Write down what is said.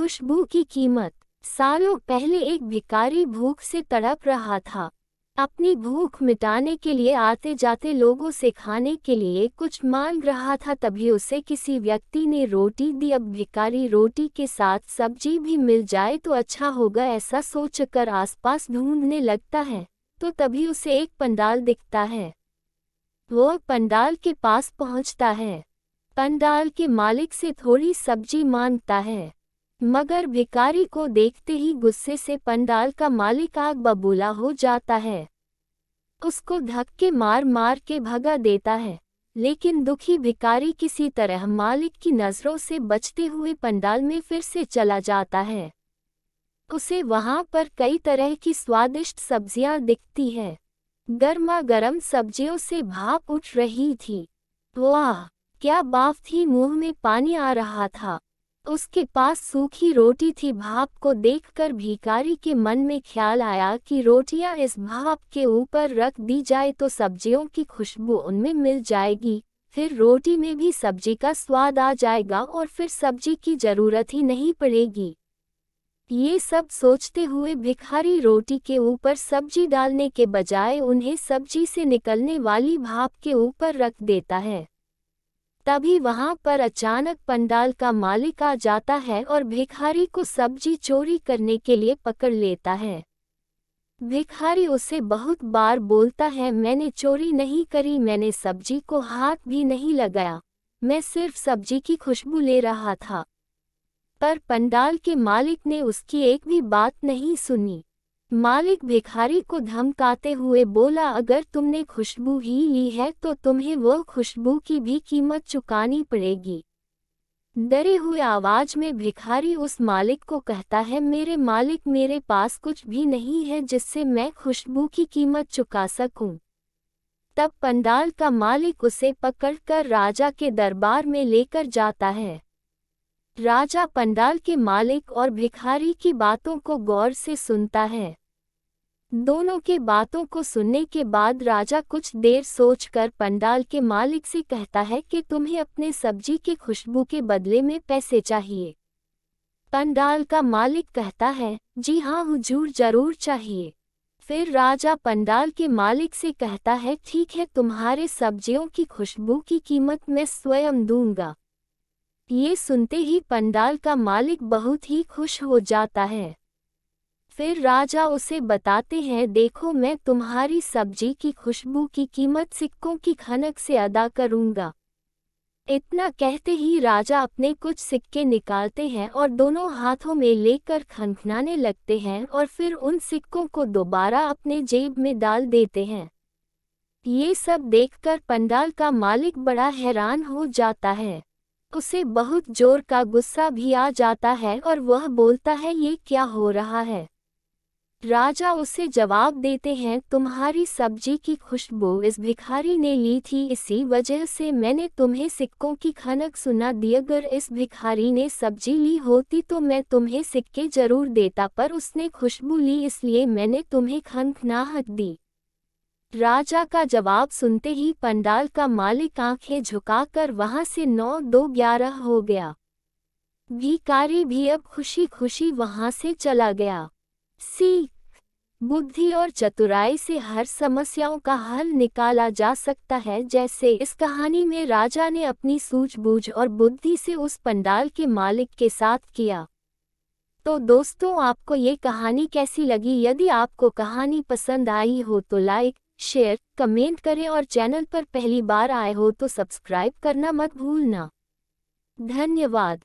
खुशबू की कीमत। सालों पहले एक भिखारी भूख से तड़प रहा था। अपनी भूख मिटाने के लिए आते जाते लोगों से खाने के लिए कुछ मांग रहा था। तभी उसे किसी व्यक्ति ने रोटी दी। अब भिखारी रोटी के साथ सब्जी भी मिल जाए तो अच्छा होगा, ऐसा सोचकर आसपास ढूंढने लगता है। तो तभी उसे एक पंडाल दिखता है। वो पंडाल के पास पहुंचता है। पंडाल के मालिक से थोड़ी सब्जी मांगता है, मगर भिखारी को देखते ही गुस्से से पंडाल का मालिक आग बबूला हो जाता है। उसको धक्के मार मार के भगा देता है। लेकिन दुखी भिखारी किसी तरह मालिक की नजरों से बचते हुए पंडाल में फिर से चला जाता है। उसे वहां पर कई तरह की स्वादिष्ट सब्जियां दिखती है। गर्मा गर्म सब्जियों से भाप उठ रही थी। वाह, क्या बात थी! मुंह में पानी आ रहा था। उसके पास सूखी रोटी थी। भाप को देखकर भिखारी के मन में ख्याल आया कि रोटियां इस भाप के ऊपर रख दी जाए तो सब्जियों की खुशबू उनमें मिल जाएगी। फिर रोटी में भी सब्जी का स्वाद आ जाएगा और फिर सब्जी की जरूरत ही नहीं पड़ेगी। ये सब सोचते हुए भिखारी रोटी के ऊपर सब्जी डालने के बजाय उन्हें सब्जी से निकलने वाली भाप के ऊपर रख देता है। तभी वहां पर अचानक पंडाल का मालिक आ जाता है और भिखारी को सब्जी चोरी करने के लिए पकड़ लेता है। भिखारी उसे बहुत बार बोलता है, मैंने चोरी नहीं करी, मैंने सब्जी को हाथ भी नहीं लगाया, मैं सिर्फ सब्जी की खुशबू ले रहा था। पर पंडाल के मालिक ने उसकी एक भी बात नहीं सुनी। मालिक भिखारी को धमकाते हुए बोला, अगर तुमने खुशबू ही ली है तो तुम्हें वो खुशबू की भी कीमत चुकानी पड़ेगी। डरे हुए आवाज में भिखारी उस मालिक को कहता है, मेरे मालिक, मेरे पास कुछ भी नहीं है जिससे मैं खुशबू की कीमत चुका सकूं। तब पंडाल का मालिक उसे पकड़कर राजा के दरबार में लेकर जाता है। राजा पंडाल के मालिक और भिखारी की बातों को गौर से सुनता है। दोनों के बातों को सुनने के बाद राजा कुछ देर सोचकर पंडाल के मालिक से कहता है कि तुम्हें अपने सब्जी के खुशबू के बदले में पैसे चाहिए। पंडाल का मालिक कहता है, जी हाँ हुजूर, जरूर चाहिए। फिर राजा पंडाल के मालिक से कहता है, ठीक है, तुम्हारे सब्जियों की खुशबू की कीमत मैं स्वयं दूंगा। ये सुनते ही पंडाल का मालिक बहुत ही खुश हो जाता है। फिर राजा उसे बताते हैं, देखो, मैं तुम्हारी सब्जी की खुशबू की कीमत सिक्कों की खनक से अदा करूंगा। इतना कहते ही राजा अपने कुछ सिक्के निकालते हैं और दोनों हाथों में लेकर खनखनाने लगते हैं और फिर उन सिक्कों को दोबारा अपने जेब में डाल देते हैं। ये सब देखकर पंडाल का मालिक बड़ा हैरान हो जाता है। उसे बहुत जोर का गुस्सा भी आ जाता है और वह बोलता है, ये क्या हो रहा है? राजा उसे जवाब देते हैं, तुम्हारी सब्जी की खुशबू इस भिखारी ने ली थी, इसी वजह से मैंने तुम्हें सिक्कों की खनक सुना दी। अगर इस भिखारी ने सब्जी ली होती तो मैं तुम्हें सिक्के जरूर देता, पर उसने खुशबू ली इसलिए मैंने तुम्हें खनखनाहट दी। राजा का जवाब सुनते ही पंडाल का मालिक आंखें झुकाकर वहां से 9-2-11 हो गया। भिखारी भी अब खुशी खुशी वहां से चला गया। सीख: बुद्धि और चतुराई से हर समस्याओं का हल निकाला जा सकता है, जैसे इस कहानी में राजा ने अपनी सूझबूझ और बुद्धि से उस पंडाल के मालिक के साथ किया। तो दोस्तों, आपको ये कहानी कैसी लगी? यदि आपको कहानी पसंद आई हो तो लाइक, शेयर, कमेंट करें और चैनल पर पहली बार आए हो तो सब्सक्राइब करना मत भूलना। धन्यवाद।